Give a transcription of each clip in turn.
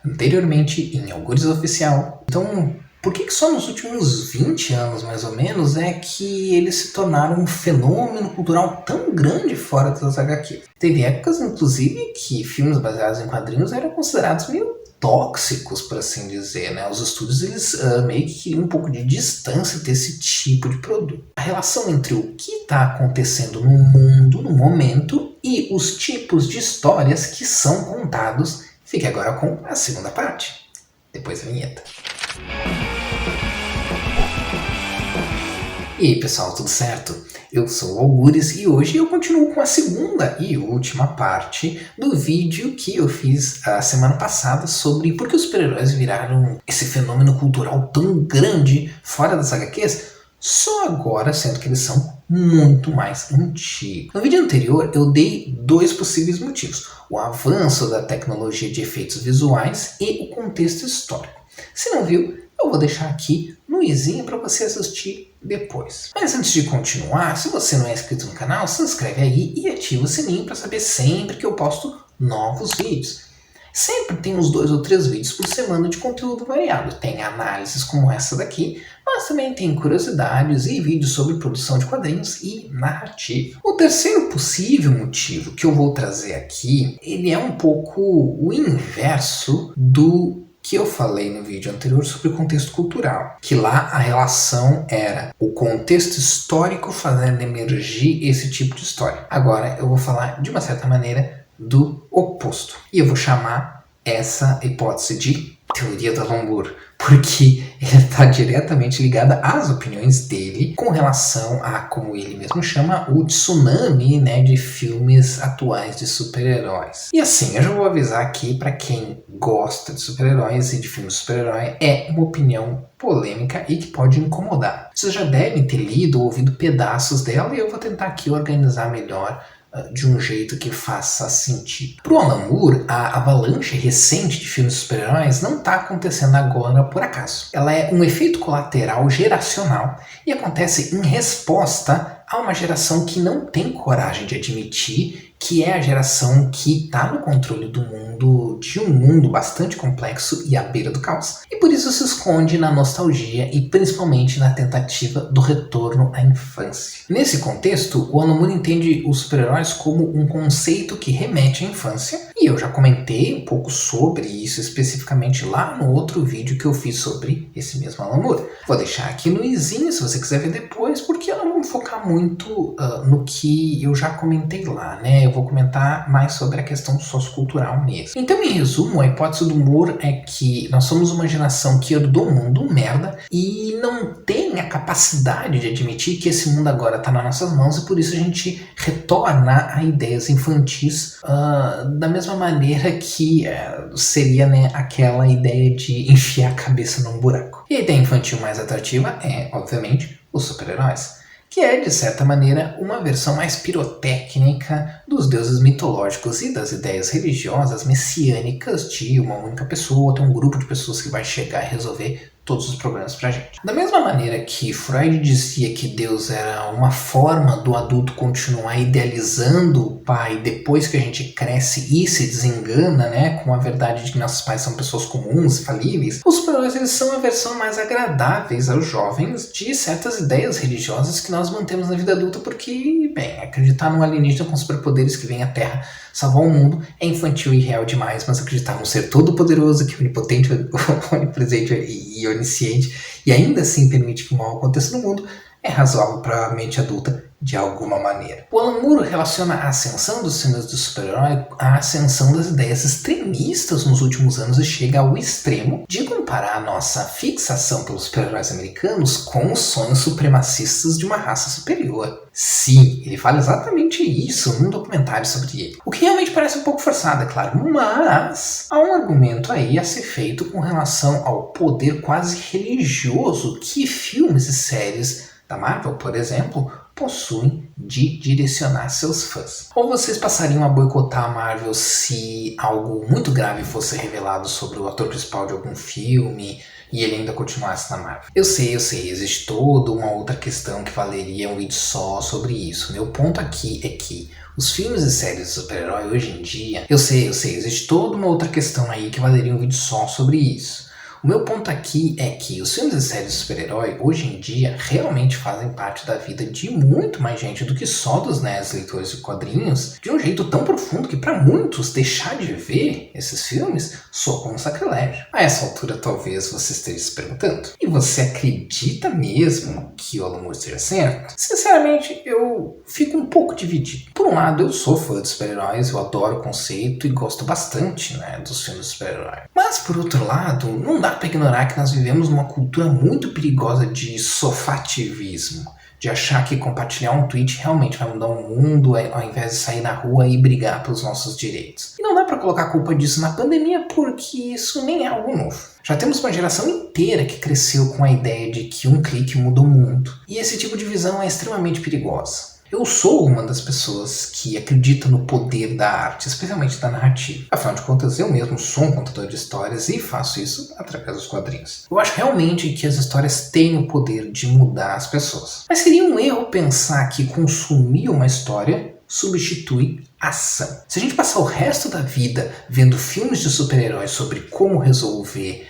anteriormente em Algures Oficial. Então, por que só nos últimos 20 anos, mais ou menos, é que eles se tornaram um fenômeno cultural tão grande fora das HQs? Teve épocas, inclusive, que filmes baseados em quadrinhos eram considerados meio tóxicos, por assim dizer, né? Os estúdios, eles meio que queriam um pouco de distância desse tipo de produto. A relação entre o que está acontecendo no mundo, no momento, e os tipos de histórias que são contados, fique agora com a segunda parte, depois da vinheta. E aí pessoal, tudo certo? Eu sou o Algures e hoje eu continuo com a segunda e última parte do vídeo que eu fiz a semana passada sobre por que os super-heróis viraram esse fenômeno cultural tão grande fora das HQs, só agora sendo que eles são muito mais antigos. No vídeo anterior eu dei dois possíveis motivos: o avanço da tecnologia de efeitos visuais e o contexto histórico. Se não viu, eu vou deixar aqui no izinho para você assistir depois. Mas antes de continuar, se você não é inscrito no canal, se inscreve aí e ativa o sininho para saber sempre que eu posto novos vídeos. Sempre tem uns 2 ou 3 vídeos por semana de conteúdo variado. Tem análises como essa daqui, mas também tem curiosidades e vídeos sobre produção de quadrinhos e narrativa. O terceiro possível motivo que eu vou trazer aqui, ele é um pouco o inverso do que eu falei no vídeo anterior sobre o contexto cultural, que lá a relação era o contexto histórico fazendo emergir esse tipo de história. Agora eu vou falar de uma certa maneira do oposto, e eu vou chamar essa hipótese de teoria do Alan Moore, porque ele está diretamente ligada às opiniões dele com relação a, como ele mesmo chama, o tsunami, né, de filmes atuais de super-heróis. E assim, eu já vou avisar aqui para quem gosta de super-heróis e de filmes de super-herói, é uma opinião polêmica e que pode incomodar. Vocês já devem ter lido ou ouvido pedaços dela e eu vou tentar aqui organizar melhor de um jeito que faça sentido. Para o Alan Moore, a avalanche recente de filmes de super-heróis não está acontecendo agora por acaso. Ela é um efeito colateral geracional e acontece em resposta a uma geração que não tem coragem de admitir que é a geração que está no controle do mundo, de um mundo bastante complexo e à beira do caos. E por isso se esconde na nostalgia e principalmente na tentativa do retorno à infância. Nesse contexto, o Alan Moore entende os super-heróis como um conceito que remete à infância, e eu já comentei um pouco sobre isso especificamente lá no outro vídeo que eu fiz sobre esse mesmo Alan Moore. Vou deixar aqui no izinho se você quiser ver depois, porque eu não vou focar muito no que eu já comentei lá, né? Eu vou comentar mais sobre a questão sociocultural mesmo. Então, em resumo, a hipótese do Moore é que nós somos uma geração que herdou um mundo merda e não tem a capacidade de admitir que esse mundo agora está nas nossas mãos, e por isso a gente retorna a ideias infantis da mesma maneira que seria, né, aquela ideia de enfiar a cabeça num buraco. E a ideia infantil mais atrativa é, obviamente, os super-heróis, que é, de certa maneira, uma versão mais pirotécnica dos deuses mitológicos e das ideias religiosas messiânicas de uma única pessoa, ou um grupo de pessoas que vai chegar e resolver todos os problemas pra gente. Da mesma maneira que Freud dizia que Deus era uma forma do adulto continuar idealizando o pai depois que a gente cresce e se desengana, né, com a verdade de que nossos pais são pessoas comuns e falíveis, os super-heróis, eles são a versão mais agradáveis aos jovens de certas ideias religiosas que nós mantemos na vida adulta porque, bem, acreditar num alienígena com superpoderes que vem à Terra salvar o mundo é infantil e real demais, mas acreditar num ser todo-poderoso, que é onipotente, onipresente e onisciente, e ainda assim permite que o mal aconteça no mundo, é razoável para a mente adulta de alguma maneira. O Alan Moore relaciona a ascensão dos filmes do super-herói à ascensão das ideias extremistas nos últimos anos e chega ao extremo de comparar a nossa fixação pelos super-heróis americanos com os sonhos supremacistas de uma raça superior. Sim, ele fala exatamente isso num documentário sobre ele. O que realmente parece um pouco forçado, é claro, mas há um argumento aí a ser feito com relação ao poder quase religioso que filmes e séries da Marvel, por exemplo, possuem de direcionar seus fãs. Ou vocês passariam a boicotar a Marvel se algo muito grave fosse revelado sobre o ator principal de algum filme e ele ainda continuasse na Marvel? Eu sei, existe toda uma outra questão que valeria um vídeo só sobre isso. Meu ponto aqui é que Os filmes e séries de super-herói hoje em dia, eu sei, existe toda uma outra questão aí que valeria um vídeo só sobre isso. O meu ponto aqui é que os filmes e séries de super-herói, hoje em dia, realmente fazem parte da vida de muito mais gente do que só dos nerds leitores de quadrinhos, de um jeito tão profundo que para muitos deixar de ver esses filmes soa como um sacrilégio. A essa altura talvez você esteja se perguntando, e você acredita mesmo que o Alan Moore esteja certo? Sinceramente, eu fico um pouco dividido. Por um lado, eu sou fã de super-heróis, eu adoro o conceito e gosto bastante, dos filmes de super-herói. Mas por outro lado, não dá para ignorar que nós vivemos numa cultura muito perigosa de sofativismo, de achar que compartilhar um tweet realmente vai mudar o mundo ao invés de sair na rua e brigar pelos nossos direitos. E não dá para colocar a culpa disso na pandemia porque isso nem é algo novo. Já temos uma geração inteira que cresceu com a ideia de que um clique muda o mundo. E esse tipo de visão é extremamente perigosa. Eu sou uma das pessoas que acredita no poder da arte, especialmente da narrativa. Afinal de contas, eu mesmo sou um contador de histórias e faço isso através dos quadrinhos. Eu acho realmente que as histórias têm o poder de mudar as pessoas. Mas seria um erro pensar que consumir uma história substitui ação. Se a gente passar o resto da vida vendo filmes de super-heróis sobre como resolver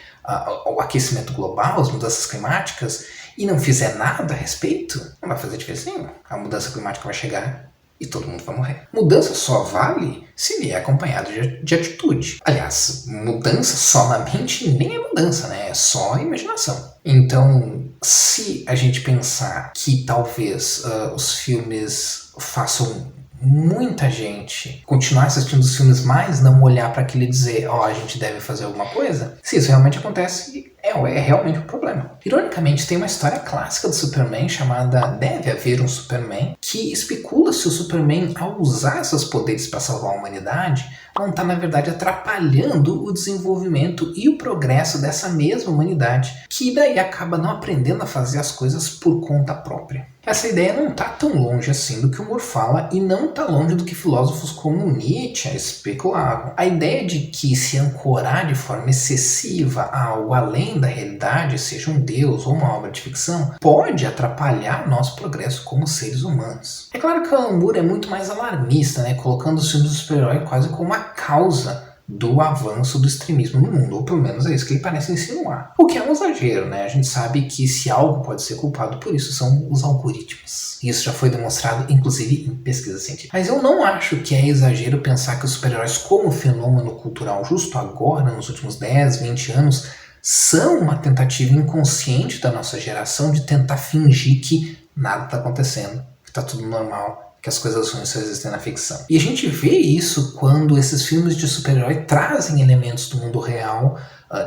o aquecimento global, as mudanças climáticas, e não fizer nada a respeito, não vai fazer diferença nenhuma. A mudança climática vai chegar e todo mundo vai morrer. Mudança só vale se vier acompanhado de atitude. Aliás, mudança só na mente nem é mudança, É só imaginação. Então, se a gente pensar que talvez os filmes façam muita gente continuar assistindo os filmes, mas não olhar para aquilo e dizer, a gente deve fazer alguma coisa, se isso realmente acontece, é realmente um problema. Ironicamente, tem uma história clássica do Superman chamada Deve Haver um Superman, que especula se o Superman, ao usar seus poderes para salvar a humanidade, não está, na verdade, atrapalhando o desenvolvimento e o progresso dessa mesma humanidade, que daí acaba não aprendendo a fazer as coisas por conta própria. Essa ideia não está tão longe assim do que o Moore fala e não está longe do que filósofos como Nietzsche especulavam. A ideia de que se ancorar de forma excessiva a algo além da realidade, seja um deus ou uma obra de ficção, pode atrapalhar nosso progresso como seres humanos. É claro que o Alan Moore é muito mais alarmista, colocando os filmes do super-herói quase como a causa do avanço do extremismo no mundo, ou pelo menos é isso que ele parece insinuar. O que é um exagero, A gente sabe que se algo pode ser culpado por isso são os algoritmos. Isso já foi demonstrado, inclusive, em pesquisa científica. Mas eu não acho que é exagero pensar que os super-heróis como fenômeno cultural justo agora, nos últimos 10, 20 anos, são uma tentativa inconsciente da nossa geração de tentar fingir que nada está acontecendo, que está tudo normal, que as coisas ruins só existem na ficção. E a gente vê isso quando esses filmes de super-herói trazem elementos do mundo real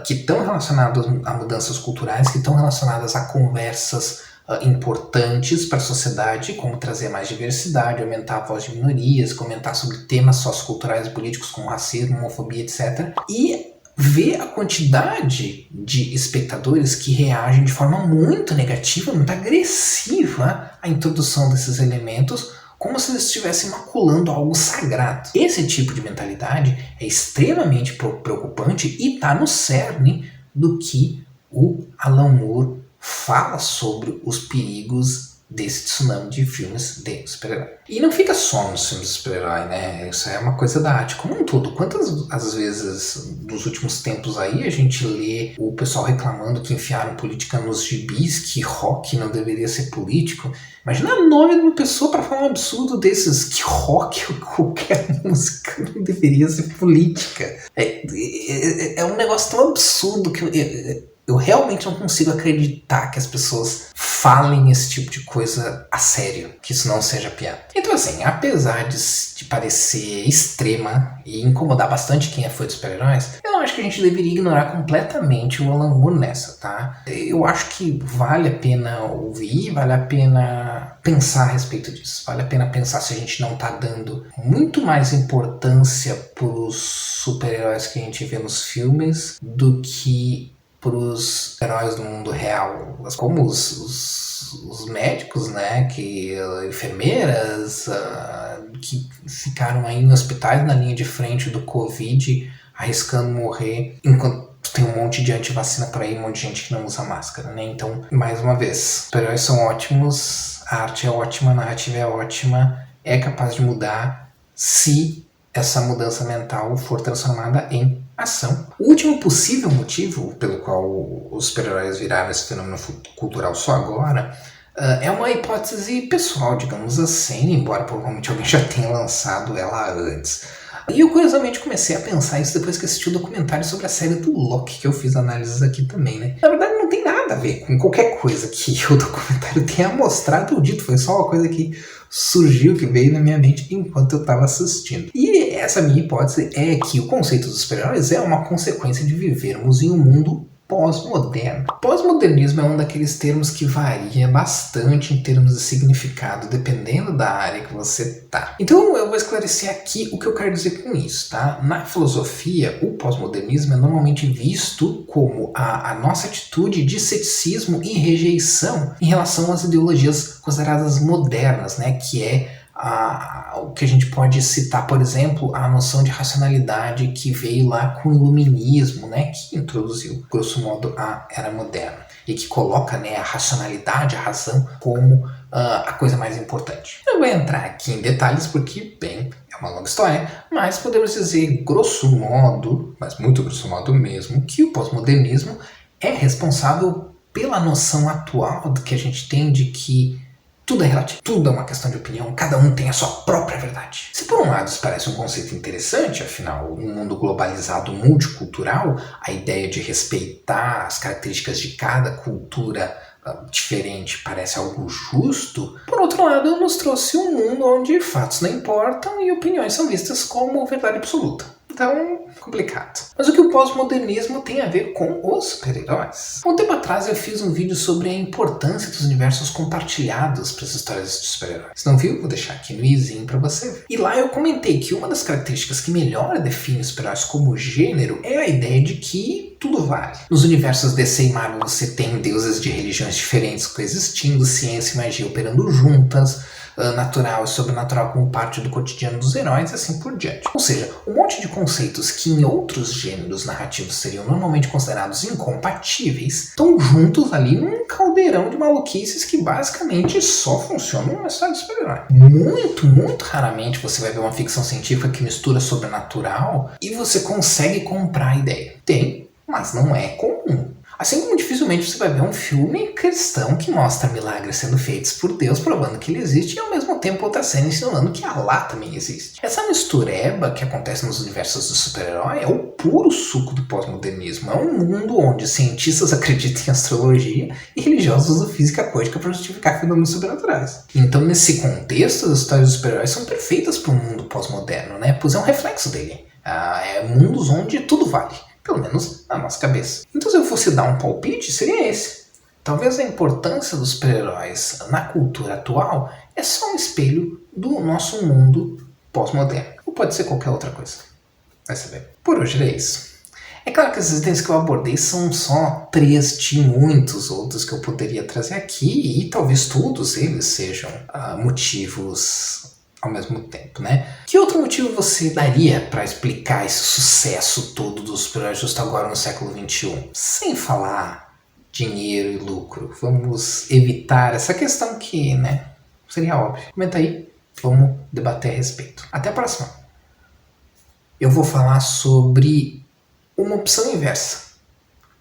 que estão relacionados a mudanças culturais, que estão relacionadas a conversas importantes para a sociedade, como trazer mais diversidade, aumentar a voz de minorias, comentar sobre temas socioculturais e políticos como racismo, homofobia, etc. E ver a quantidade de espectadores que reagem de forma muito negativa, muito agressiva à introdução desses elementos, como se eles estivessem maculando algo sagrado. Esse tipo de mentalidade é extremamente preocupante e está no cerne do que o Alan Moore fala sobre os perigos desse tsunami de filmes de super-herói. E não fica só nos filmes de super-herói, Isso é uma coisa da arte como um todo. Quantas às vezes, nos últimos tempos aí, a gente lê o pessoal reclamando que enfiaram política nos gibis, que rock não deveria ser político. Imagina o nome de uma pessoa para falar um absurdo desses, que rock ou qualquer música não deveria ser política. É um negócio tão absurdo que eu realmente não consigo acreditar que as pessoas falem esse tipo de coisa a sério, que isso não seja piada. Então assim, apesar de parecer extrema e incomodar bastante quem é fã de super-heróis, eu não acho que a gente deveria ignorar completamente o Alan Moore nessa, tá? Eu acho que vale a pena ouvir, vale a pena pensar a respeito disso. Vale a pena pensar se a gente não tá dando muito mais importância pros super-heróis que a gente vê nos filmes do que pros heróis do mundo real, como os médicos, que enfermeiras que ficaram aí em hospitais na linha de frente do Covid, arriscando morrer, enquanto tem um monte de antivacina por aí, um monte de gente que não usa máscara, Então, mais uma vez, super-heróis são ótimos, a arte é ótima, a narrativa é ótima, é capaz de mudar, se essa mudança mental for transformada em ação. O último possível motivo pelo qual os super-heróis viraram esse fenômeno cultural só agora é uma hipótese pessoal, digamos assim, embora provavelmente alguém já tenha lançado ela antes. E eu curiosamente comecei a pensar isso depois que assisti o documentário sobre a série do Loki, que eu fiz análises aqui também, né? Na verdade não tem nada a ver com qualquer coisa que o documentário tenha mostrado ou dito, foi só uma coisa que surgiu, que veio na minha mente enquanto eu estava assistindo. E essa minha hipótese é que o conceito dos super-heróis é uma consequência de vivermos em um mundo pós-moderno. Pós-modernismo é um daqueles termos que varia bastante em termos de significado, dependendo da área que você tá. Então eu vou esclarecer aqui o que eu quero dizer com isso, tá? Na filosofia, o pós-modernismo é normalmente visto como a nossa atitude de ceticismo e rejeição em relação às ideologias consideradas modernas, né? Que é o que a gente pode citar, por exemplo, a noção de racionalidade que veio lá com o iluminismo, né, que introduziu, grosso modo, a era moderna e que coloca, né, a racionalidade, a razão, como a coisa mais importante. Eu vou entrar aqui em detalhes porque, bem, é uma longa história, mas podemos dizer, grosso modo, mas muito grosso modo mesmo, que o pós-modernismo é responsável pela noção atual que a gente tem de que tudo é relativo, tudo é uma questão de opinião, cada um tem a sua própria verdade. Se por um lado isso parece um conceito interessante, afinal, um mundo globalizado multicultural, a ideia de respeitar as características de cada cultura diferente parece algo justo, por outro lado nos trouxe um mundo onde fatos não importam e opiniões são vistas como verdade absoluta. Então, complicado. Mas o que o pós-modernismo tem a ver com os super-heróis? Um tempo atrás eu fiz um vídeo sobre a importância dos universos compartilhados para as histórias de super-heróis. Se não viu, vou deixar aqui no izinho para você ver. E lá eu comentei que uma das características que melhor define os super-heróis como gênero é a ideia de que tudo vale. Nos universos DC e Marvel você tem deuses de religiões diferentes coexistindo, ciência e magia operando juntas, natural e sobrenatural como parte do cotidiano dos heróis e assim por diante. Ou seja, um monte de conceitos que em outros gêneros narrativos seriam normalmente considerados incompatíveis estão juntos ali num caldeirão de maluquices que basicamente só funcionam numa história de super-herói. Muito raramente você vai ver uma ficção científica que mistura sobrenatural e você consegue comprar a ideia. Tem, mas não é comum. Assim como dificilmente você vai ver um filme cristão que mostra milagres sendo feitos por Deus, provando que ele existe, e ao mesmo tempo outra cena ensinando que Allah também existe. Essa mistureba que acontece nos universos do super-herói é o puro suco do pós-modernismo. É um mundo onde cientistas acreditam em astrologia e religiosos usam física quântica para justificar fenômenos sobrenaturais. Então, nesse contexto, as histórias dos super-heróis são perfeitas para um mundo pós-moderno, né? Pois é um reflexo dele. É mundos onde tudo vale. Pelo menos na nossa cabeça. Então se eu fosse dar um palpite, seria esse. Talvez a importância dos super-heróis na cultura atual é só um espelho do nosso mundo pós-moderno. Ou pode ser qualquer outra coisa. Vai saber. Por hoje é isso. É claro que esses itens que eu abordei são só 3 de muitos outros que eu poderia trazer aqui e talvez todos eles sejam motivos ao mesmo tempo, né? Que outro motivo você daria para explicar esse sucesso todo dos super-heróis justo agora no século XXI? Sem falar dinheiro e lucro. Vamos evitar essa questão que, né, seria óbvio. Comenta aí, vamos debater a respeito. Até a próxima. Eu vou falar sobre uma opção inversa,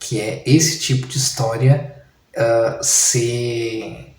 que é esse tipo de história ser